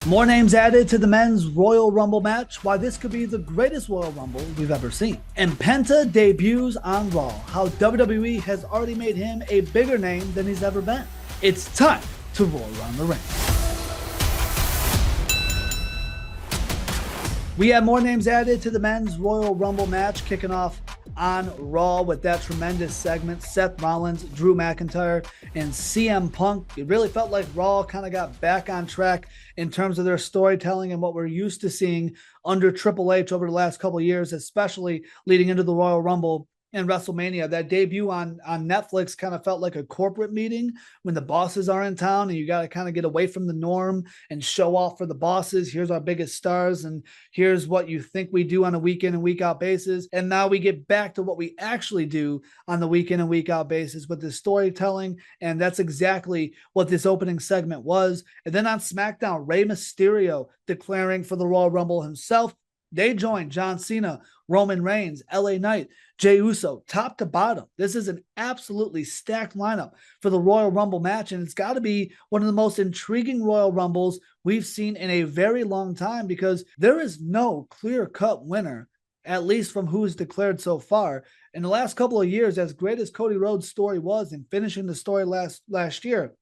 More names added to the men's Royal Rumble match. Why this could be the greatest Royal Rumble we've ever seen. And Penta debuts on Raw. How WWE has already made him a bigger name than he's ever been. It's time to roll around the ring. We have more names added to the men's Royal Rumble match, kicking off on Raw with that tremendous segment. Seth Rollins, Drew McIntyre, and CM Punk. It really felt like Raw kind of got back on track in terms of their storytelling and what we're used to seeing under Triple H over the last couple of years, especially leading into the Royal Rumble and WrestleMania. That debut on Netflix kind of felt like a corporate meeting when the bosses are in town and you got to kind of get away from the norm and show off for the bosses. Here's our biggest stars and here's what you think we do on a week in and week out basis. And now we get back to what we actually do on the week in and week out basis with the storytelling. And that's exactly what this opening segment was. And then on SmackDown, Rey Mysterio declaring for the Royal Rumble himself. They joined John Cena, Roman Reigns, LA Knight, Jey Uso, top to bottom. This is an absolutely stacked lineup for the Royal Rumble match, and it's got to be one of the most intriguing Royal Rumbles we've seen in a very long time because there is no clear-cut winner, at least from who's declared so far. In the last couple of years, as great as Cody Rhodes' story was in finishing the story last year,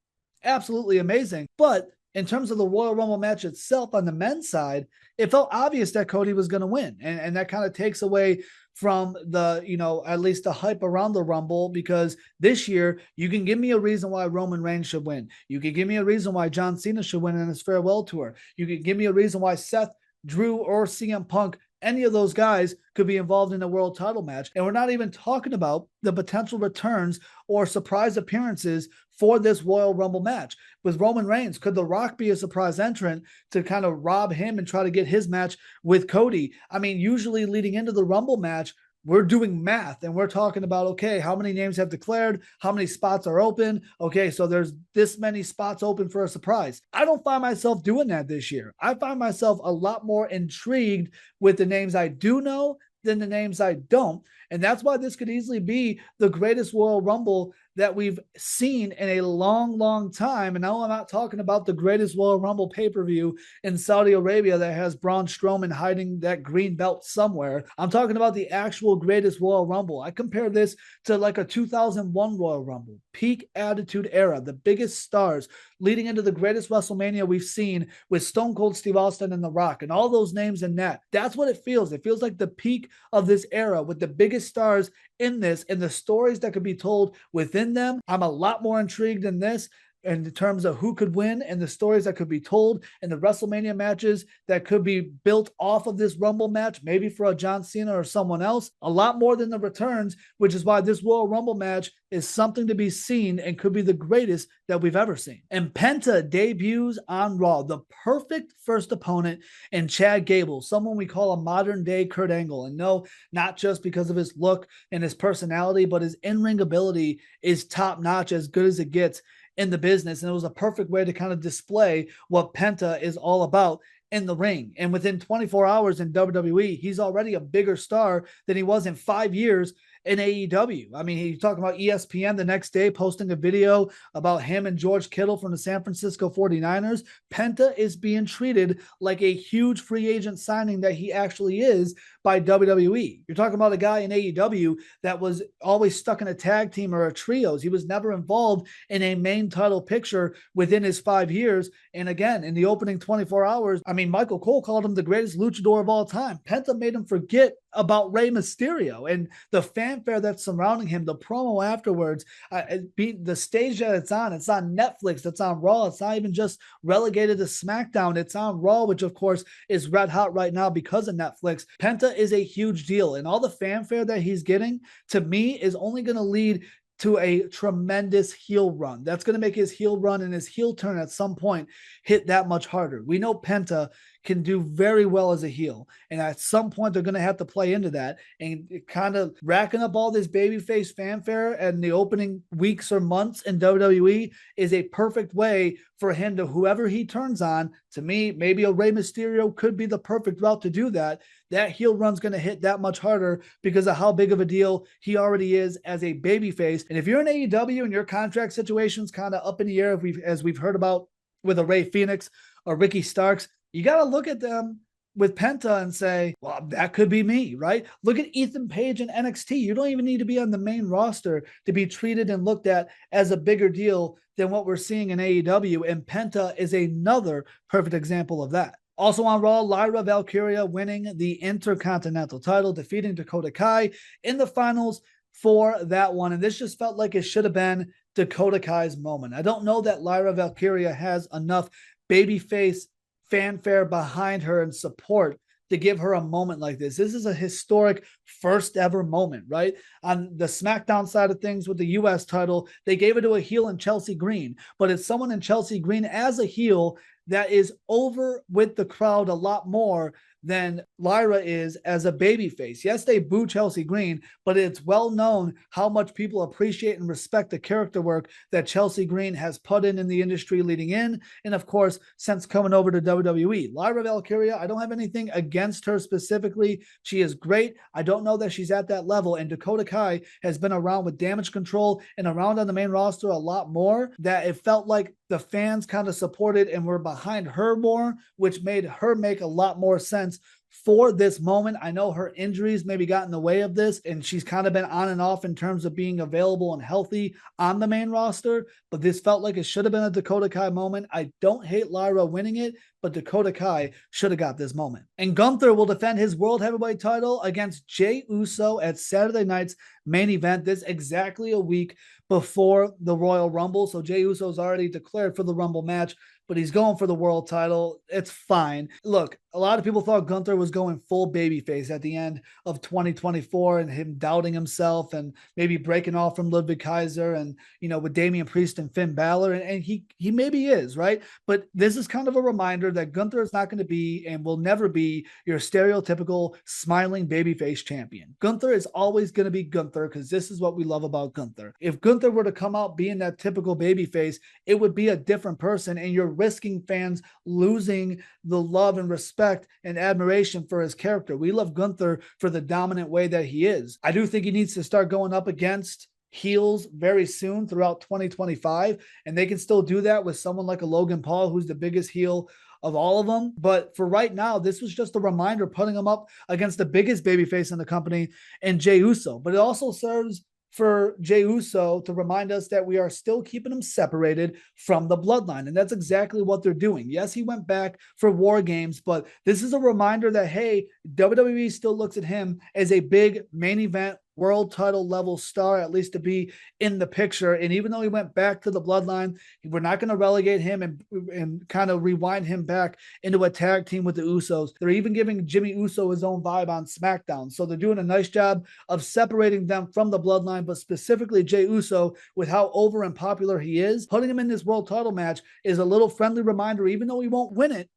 absolutely amazing. But in terms of the Royal Rumble match itself on the men's side, it felt obvious that Cody was going to win. And that kind of takes away from the, at least the hype around the Rumble, because this year you can give me a reason why Roman Reigns should win. You can give me a reason why John Cena should win in his farewell tour. You can give me a reason why Seth, Drew, or CM Punk, any of those guys could be involved in a world title match. And we're not even talking about the potential returns or surprise appearances for this Royal Rumble match. With Roman Reigns, could The Rock be a surprise entrant to kind of rob him and try to get his match with Cody? I mean, usually leading into the Rumble match, we're doing math and we're talking about, okay, how many names have declared? How many spots are open? Okay, so there's this many spots open for a surprise. I don't find myself doing that this year. I find myself a lot more intrigued with the names I do know than the names I don't. And that's why this could easily be the greatest Royal Rumble that we've seen in a long, long time. And now I'm not talking about the greatest Royal Rumble pay-per-view in Saudi Arabia that has Braun Strowman hiding that green belt somewhere. I'm talking about the actual greatest Royal Rumble. I compare this to like a 2001 Royal Rumble, peak Attitude Era, the biggest stars leading into the greatest WrestleMania we've seen with Stone Cold Steve Austin and The Rock and all those names in that. That's what it feels. It feels like the peak of this era with the biggest stars in this and the stories that could be told within them. I'm a lot more intrigued in this in terms of who could win and the stories that could be told and the WrestleMania matches that could be built off of this Rumble match, maybe for a John Cena or someone else, a lot more than the returns, which is why this Royal Rumble match is something to be seen and could be the greatest that we've ever seen. And Penta debuts on Raw, the perfect first opponent in Chad Gable, someone we call a modern day Kurt Angle. And no, not just because of his look and his personality, but his in-ring ability is top notch, as good as it gets in the business. And it was a perfect way to kind of display what Penta is all about in the ring. And within 24 hours in WWE, he's already a bigger star than he was in 5 years in AEW. I mean, he's talking about ESPN the next day posting a video about him and George Kittle from the San Francisco 49ers. Penta is being treated like a huge free agent signing that he actually is by WWE. You're talking about a guy in AEW that was always stuck in a tag team or a trios. He was never involved in a main title picture within his 5 years. And again, in the opening 24 hours, I mean, Michael Cole called him the greatest luchador of all time. Penta made him forget about Rey Mysterio and the fanfare that's surrounding him, the promo afterwards, the stage that it's on Netflix, it's on Raw. It's not even just relegated to SmackDown. It's on Raw, which of course is red hot right now because of Netflix. Penta is a huge deal, and all the fanfare that he's getting, to me, is only going to lead to a tremendous heel run. That's going to make his heel run and his heel turn at some point hit that much harder. We know Penta can do very well as a heel, and at some point they're going to have to play into that, and kind of racking up all this babyface fanfare and the opening weeks or months in WWE is a perfect way for him to, whoever he turns on, to me, maybe a Rey Mysterio could be the perfect route to do that. That heel run's going to hit that much harder because of how big of a deal he already is as a babyface. And if you're in AEW and your contract situation's kind of up in the air, as we've heard about with a Rey Fenix or Ricky Starks, you got to look at them with Penta and say, well, that could be me, right? Look at Ethan Page in NXT. You don't even need to be on the main roster to be treated and looked at as a bigger deal than what we're seeing in AEW. And Penta is another perfect example of that. Also on Raw, Lyra Valkyria winning the Intercontinental title, defeating Dakota Kai in the finals for that one. And this just felt like it should have been Dakota Kai's moment. I don't know that Lyra Valkyria has enough babyface fanfare behind her and support to give her a moment like this. This is a historic first ever moment, right? On the SmackDown side of things with the US title, they gave it to a heel in Chelsea Green, but it's someone in Chelsea Green as a heel that is over with the crowd a lot more than Lyra is as a babyface. Yes, they boo Chelsea Green, but it's well known how much people appreciate and respect the character work that Chelsea Green has put in the industry leading in, and of course, since coming over to WWE. Lyra Valkyria, I don't have anything against her specifically. She is great. I don't know that she's at that level, and Dakota Kai has been around with Damage Control and around on the main roster a lot more, that it felt like the fans kind of supported and were behind her more, which made her make a lot more sense for this moment. I know her injuries maybe got in the way of this, and she's kind of been on and off in terms of being available and healthy on the main roster, but this felt like it should have been a Dakota Kai moment. I don't hate Lyra winning it, but Dakota Kai should have got this moment. And Gunther will defend his World Heavyweight title against Jey Uso at Saturday night's main event. This exactly a week before the Royal Rumble. So Jey Uso's already declared for the Rumble match, but he's going for the world title. It's fine. Look, a lot of people thought Gunther was going full babyface at the end of 2024 and him doubting himself and maybe breaking off from Ludwig Kaiser and, with Damian Priest and Finn Balor. And he maybe is, right? But this is kind of a reminder that Gunther is not going to be and will never be your stereotypical smiling babyface champion. Gunther is always going to be Gunther because this is what we love about Gunther. If Gunther were to come out being that typical babyface, it would be a different person, and you're risking fans losing the love and respect and admiration for his character. We love Gunther for the dominant way that he is. I do think he needs to start going up against heels very soon throughout 2025, and they can still do that with someone like a Logan Paul, who's the biggest heel of all of them. But for right now, this was just a reminder, putting him up against the biggest babyface in the company and Jey Uso. But it also serves for Jey Uso to remind us that we are still keeping him separated from the bloodline. And that's exactly what they're doing. Yes, he went back for War Games, but this is a reminder that, hey, WWE still looks at him as a big main event world title level star, at least to be in the picture. And even though he went back to the bloodline, we're not going to relegate him and kind of rewind him back into a tag team with the Usos. They're even giving Jimmy Uso his own vibe on SmackDown. So they're doing a nice job of separating them from the bloodline, but specifically Jey Uso, with how over and popular he is. Putting him in this world title match is a little friendly reminder, even though he won't win it,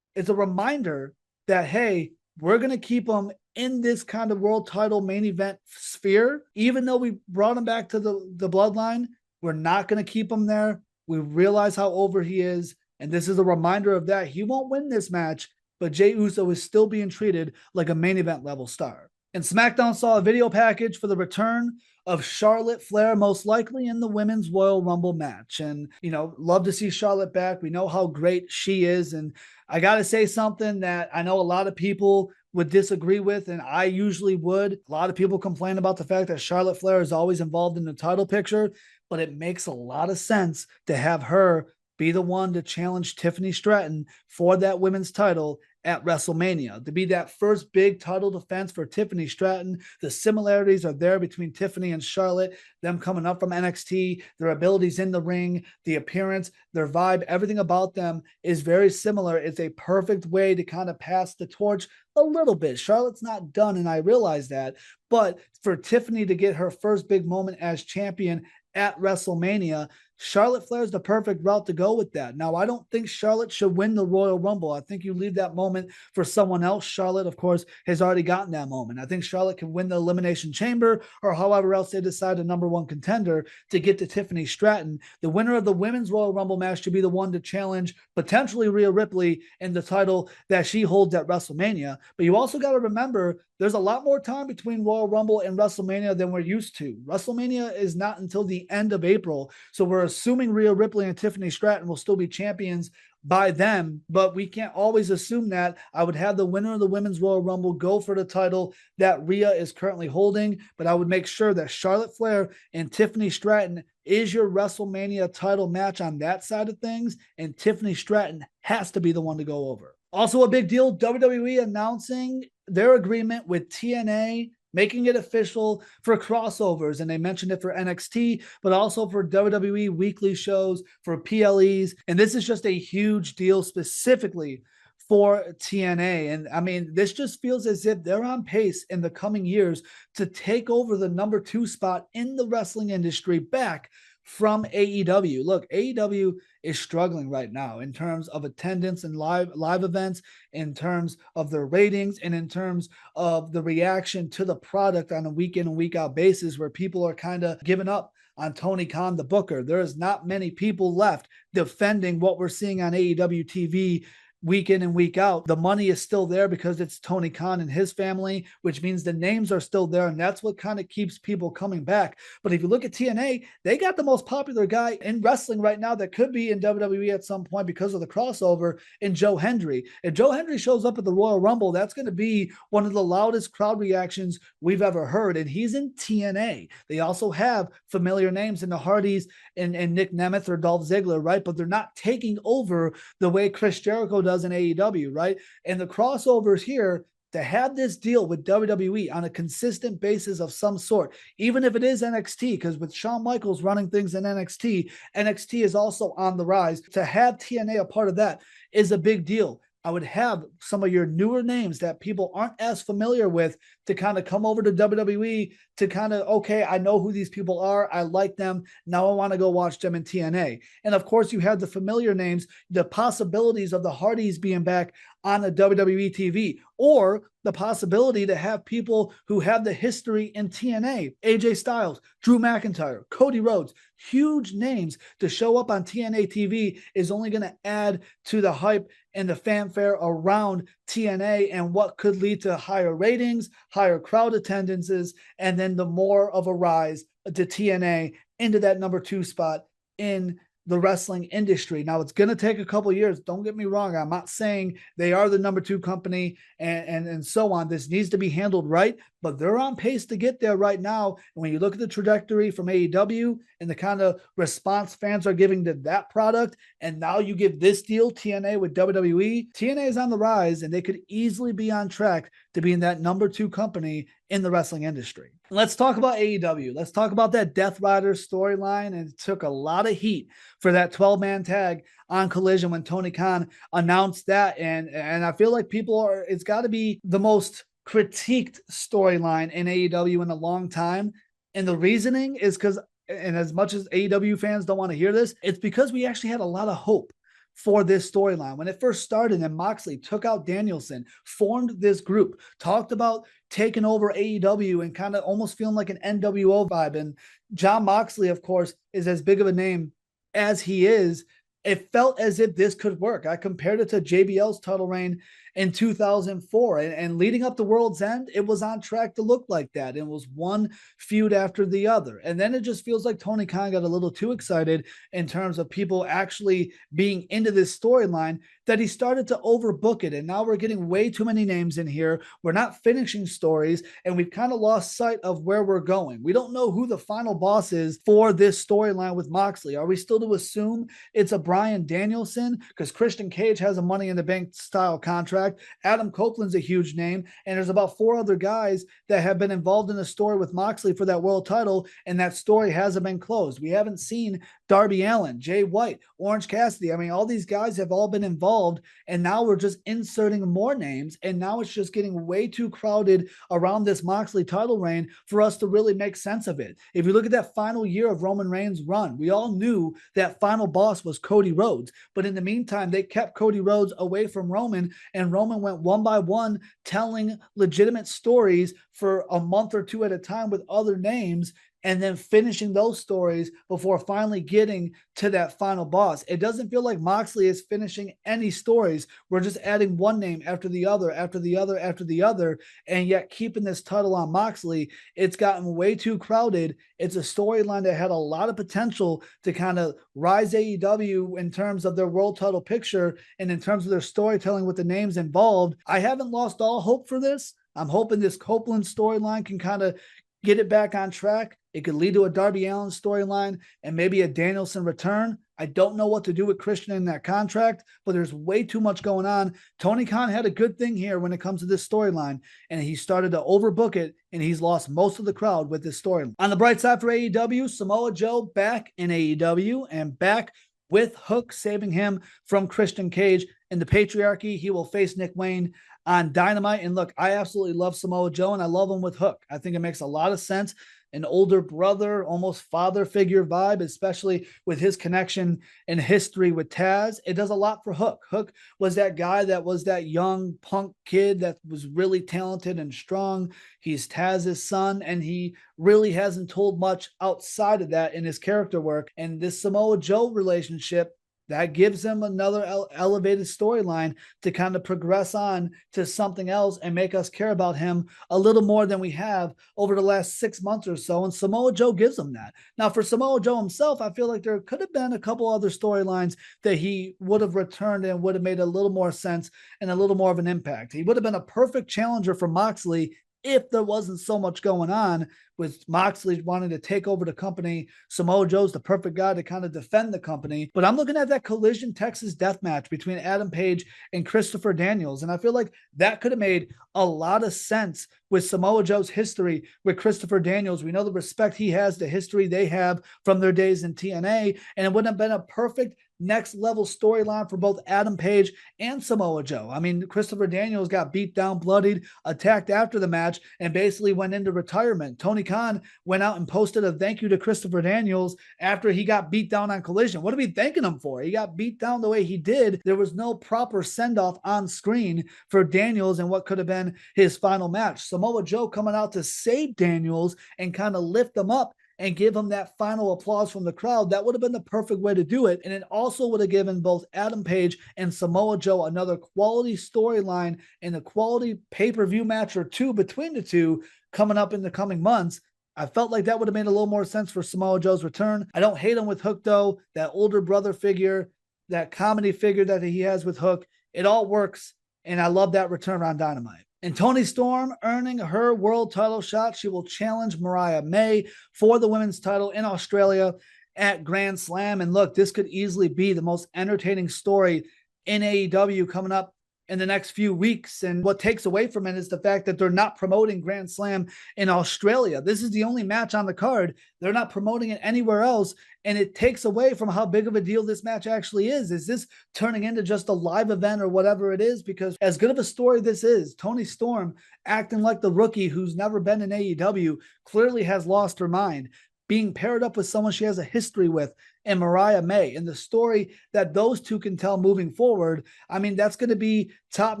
it's a reminder that, hey, we're going to keep him in this kind of world title main event sphere. Even though we brought him back to the bloodline, we're not going to keep him there. We realize how over he is, and this is a reminder of that. He won't win this match, but Jey Uso is still being treated like a main event level star. And SmackDown saw a video package for the return of Charlotte Flair, most likely in the Women's Royal Rumble match. And, love to see Charlotte back. We know how great she is. And I got to say something that I know a lot of people would disagree with, and I usually would. A lot of people complain about the fact that Charlotte Flair is always involved in the title picture, but it makes a lot of sense to have her be the one to challenge Tiffany Stratton for that women's title at WrestleMania, to be that first big title defense for Tiffany Stratton. The similarities are there between Tiffany and Charlotte, them coming up from NXT, their abilities in the ring, the appearance, their vibe, everything about them is very similar. It's a perfect way to kind of pass the torch a little bit. Charlotte's not done, and I realize that, but for Tiffany to get her first big moment as champion at WrestleMania, Charlotte Flair's the perfect route to go with that. Now, I don't think Charlotte should win the Royal Rumble. I think you leave that moment for someone else. Charlotte, of course, has already gotten that moment. I think Charlotte can win the Elimination Chamber, or however else they decide a number one contender to get to Tiffany Stratton. The winner of the Women's Royal Rumble match should be the one to challenge potentially Rhea Ripley in the title that she holds at WrestleMania. But you also got to remember, there's a lot more time between Royal Rumble and WrestleMania than we're used to. WrestleMania is not until the end of April, so we're assuming Rhea Ripley and Tiffany Stratton will still be champions by them, but we can't always assume that. I would have the winner of the Women's Royal Rumble go for the title that Rhea is currently holding, but I would make sure that Charlotte Flair and Tiffany Stratton is your WrestleMania title match on that side of things, and Tiffany Stratton has to be the one to go over. Also a big deal, WWE announcing their agreement with TNA, making it official for crossovers. And they mentioned it for NXT, but also for WWE weekly shows, for PLEs. And this is just a huge deal specifically for TNA. And I mean, this just feels as if they're on pace in the coming years to take over the number 2 spot in the wrestling industry back from AEW. Look, AEW is struggling right now in terms of attendance and live events, in terms of their ratings, and in terms of the reaction to the product on a week in and week out basis, where people are kind of giving up on Tony Khan, the booker. There is not many people left defending what we're seeing on AEW TV week in and week out. The money is still there because it's Tony Khan and his family, which means the names are still there, and that's what kind of keeps people coming back. But if you look at TNA, they got the most popular guy in wrestling right now that could be in WWE at some point because of the crossover, in Joe Hendry. If Joe Hendry shows up at the Royal Rumble, that's going to be one of the loudest crowd reactions we've ever heard, and he's in TNA. They also have familiar names in the Hardys and Nick Nemeth or Dolph Ziggler, right? But they're not taking over the way Chris Jericho does in AEW, right? And the crossovers here, to have this deal with WWE on a consistent basis of some sort, even if it is NXT, because with Shawn Michaels running things in NXT, NXT is also on the rise. To have TNA a part of that is a big deal. I would have some of your newer names that people aren't as familiar with to kind of come over to WWE to kind of, okay, I know who these people are. I like them. Now I want to go watch them in TNA. And of course, you have the familiar names, the possibilities of the Hardys being back on the WWE TV, or the possibility to have people who have the history in TNA, AJ Styles, Drew McIntyre, Cody Rhodes, huge names to show up on TNA TV is only going to add to the hype and the fanfare around TNA, and what could lead to higher ratings, higher crowd attendances, and then the more of a rise to TNA into that number 2 spot in the wrestling industry. Now, it's going to take a couple of years. Don't get me wrong. I'm not saying they are the number 2 company and so on. This needs to be handled right, but they're on pace to get there right now. And when you look at the trajectory from AEW and the kind of response fans are giving to that product, and now you give this deal, TNA with WWE, TNA is on the rise, and they could easily be on track to being that number 2 company in the wrestling industry. Let's talk about AEW. Let's talk about that Death Rider storyline. And it took a lot of heat for that 12-man tag on Collision when Tony Khan announced that. And I feel like it's got to be the most critiqued storyline in AEW in a long time. And the reasoning is because, and as much as AEW fans don't want to hear this, it's because we actually had a lot of hope for this storyline. When it first started and Moxley took out Danielson, formed this group, talked about taking over AEW and kind of almost feeling like an NWO vibe. And Jon Moxley, of course, is as big of a name as he is. It felt as if this could work. I compared it to JBL's title reign in 2004, and leading up to World's End, it was on track to look like that. It was one feud after the other. And then it just feels like Tony Khan got a little too excited in terms of people actually being into this storyline, that he started to overbook it. And now we're getting way too many names in here. We're not finishing stories, and we've kind of lost sight of where we're going. We don't know who the final boss is for this storyline with Moxley. Are we still to assume it's a Bryan Danielson? Because Christian Cage has a Money in the Bank style contract. Adam Copeland's a huge name, and there's about 4 other guys that have been involved in the story with Moxley for that world title, and that story hasn't been closed. We haven't seen Darby Allin, Jay White, Orange Cassidy. I mean, all these guys have all been involved, and now we're just inserting more names, and now it's just getting way too crowded around this Moxley title reign for us to really make sense of it. If you look at that final year of Roman Reigns' run, we all knew that final boss was Cody Rhodes, but in the meantime, they kept Cody Rhodes away from Roman, and Roman went one by one telling legitimate stories for a month or 2 at a time with other names. and then finishing those stories before finally getting to that final boss. It doesn't feel like Moxley is finishing any stories. We're just adding one name after the other, after the other, after the other, and yet keeping this title on Moxley. It's gotten way too crowded. It's a storyline that had a lot of potential to kind of rise AEW in terms of their world title picture and in terms of their storytelling with the names involved. I haven't lost all hope for this. I'm hoping this Copeland storyline can kind of get it back on track. It could lead to a Darby Allin storyline and maybe a Danielson return. I don't know what to do with Christian in that contract, but there's way too much going on. Tony Khan had a good thing here when it comes to this storyline, and he started to overbook it, and he's lost most of the crowd with this storyline. On the bright side for AEW, Samoa Joe back in AEW and back with Hook, saving him from Christian Cage. In the Patriarchy, he will face Nick Wayne on Dynamite. And look, I absolutely love Samoa Joe, and I love him with Hook. I think it makes a lot of sense. An older brother, almost father figure vibe, especially with his connection and history with Taz. It does a lot for Hook. Hook was that guy that was that young punk kid that was really talented and strong. He's Taz's son, and he really hasn't told much outside of that in his character work. And this Samoa Joe relationship, that gives him another elevated storyline to kind of progress on to something else and make us care about him a little more than we have over the last 6 months or so. And Samoa Joe gives him that. Now, for Samoa Joe himself, I feel like there could have been a couple other storylines that he would have returned and would have made a little more sense and a little more of an impact. He would have been a perfect challenger for Moxley if there wasn't so much going on with Moxley wanting to take over the company. Samoa Joe's the perfect guy to kind of defend the company. But I'm looking at that Collision Texas death match between Adam Page and Christopher Daniels. And I feel like that could have made a lot of sense with Samoa Joe's history with Christopher Daniels. We know the respect he has, the history they have from their days in TNA. And it would have been a perfect next level storyline for both Adam Page and Samoa Joe. I mean, Christopher Daniels got beat down, bloodied, attacked after the match, and basically went into retirement. Tony Khan went out and posted a thank you to Christopher Daniels after he got beat down on Collision. What are we thanking him for? He got beat down the way he did. There was no proper send-off on screen for Daniels and what could have been his final match. Samoa Joe coming out to save Daniels and kind of lift him up and give him that final applause from the crowd. That would have been the perfect way to do it. And it also would have given both Adam Page and Samoa Joe another quality storyline and a quality pay-per-view match or two between the two coming up in the coming months. I felt like that would have made a little more sense for Samoa Joe's return. I don't hate him with Hook, though. That older brother figure, that comedy figure that he has with Hook, it all works. And I love that return on Dynamite. And Toni Storm earning her world title shot. She will challenge Mariah May for the women's title in Australia at Grand Slam. And look, this could easily be the most entertaining story in AEW coming up in the next few weeks. And what takes away from it is the fact that they're not promoting Grand Slam in Australia. This is the only match on the card. They're not promoting it anywhere else. And it takes away from how big of a deal this match actually is. Is this turning into just a live event or whatever it is? Because as good of a story this is, Toni Storm acting like the rookie who's never been in AEW clearly has lost her mind, being paired up with someone she has a history with, and Mariah May, and the story that those two can tell moving forward. I mean, that's going to be top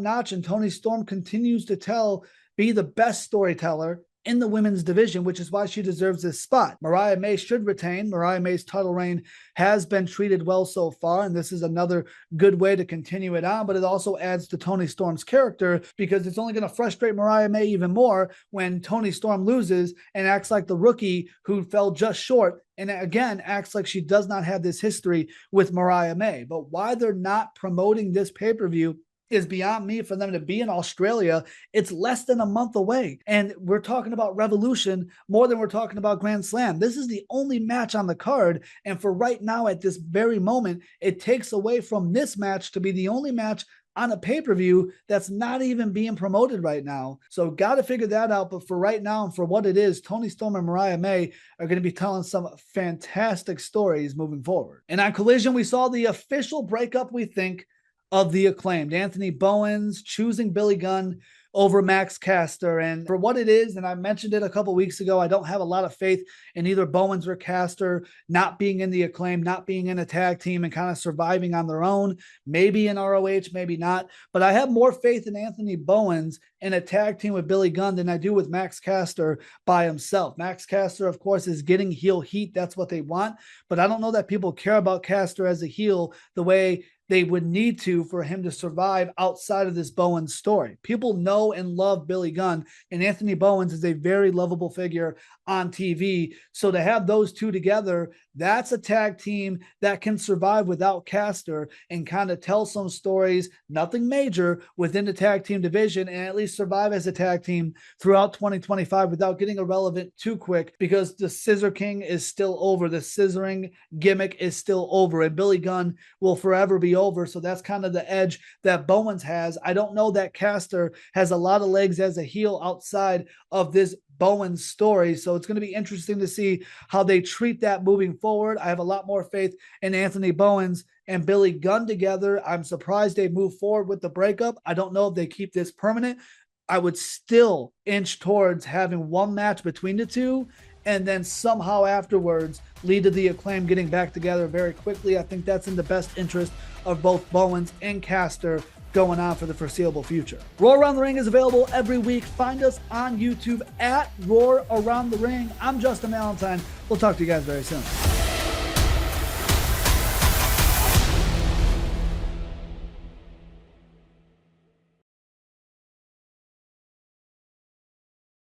notch. And Toni Storm continues to be the best storyteller in the women's division, which is why she deserves this spot. Mariah May should retain. Mariah May's title reign has been treated well so far, and this is another good way to continue it on, but it also adds to Toni Storm's character because it's only going to frustrate Mariah May even more when Toni Storm loses and acts like the rookie who fell just short, and again, acts like she does not have this history with Mariah May. But why they're not promoting this pay-per-view is beyond me. For them to be in Australia, it's less than a month away. And we're talking about Revolution more than we're talking about Grand Slam. This is the only match on the card. And for right now, at this very moment, it takes away from this match to be the only match on a pay-per-view that's not even being promoted right now. So got to figure that out. But for right now and for what it is, Toni Storm and Mariah May are going to be telling some fantastic stories moving forward. And on Collision, we saw the official breakup, we think, of the Acclaimed. Anthony Bowens choosing Billy Gunn over Max Caster. And for what it is, and I mentioned it a couple weeks ago, I don't have a lot of faith in either Bowens or Caster not being in the Acclaim, not being in a tag team and kind of surviving on their own, maybe in ROH, maybe not. But I have more faith in Anthony Bowens in a tag team with Billy Gunn than I do with Max Caster by himself. Max Caster, of course, is getting heel heat. That's what they want. But I don't know that people care about Caster as a heel the way they would need to for him to survive outside of this Bowens story. People know and love Billy Gunn, and Anthony Bowens is a very lovable figure on TV. So to have those two together, that's a tag team that can survive without Caster and kind of tell some stories, nothing major, within the tag team division, and at least survive as a tag team throughout 2025 without getting irrelevant too quick, because the Scissor King is still over. The scissoring gimmick is still over, and Billy Gunn will forever be over. So that's kind of the edge that Bowens has. I don't know that Caster has a lot of legs as a heel outside of this Bowens story. So it's going to be interesting to see how they treat that moving forward. I have a lot more faith in Anthony Bowens and Billy Gunn together. I'm surprised they move forward with the breakup. I don't know if they keep this permanent. I would still inch towards having one match between the two and then somehow afterwards lead to the Acclaim getting back together very quickly. I think that's in the best interest of both Bowens and Caster going on for the foreseeable future. Roar Around the Ring is available every week. Find us on YouTube at Roar Around the Ring. I'm Justin Valentine. We'll talk to you guys very soon.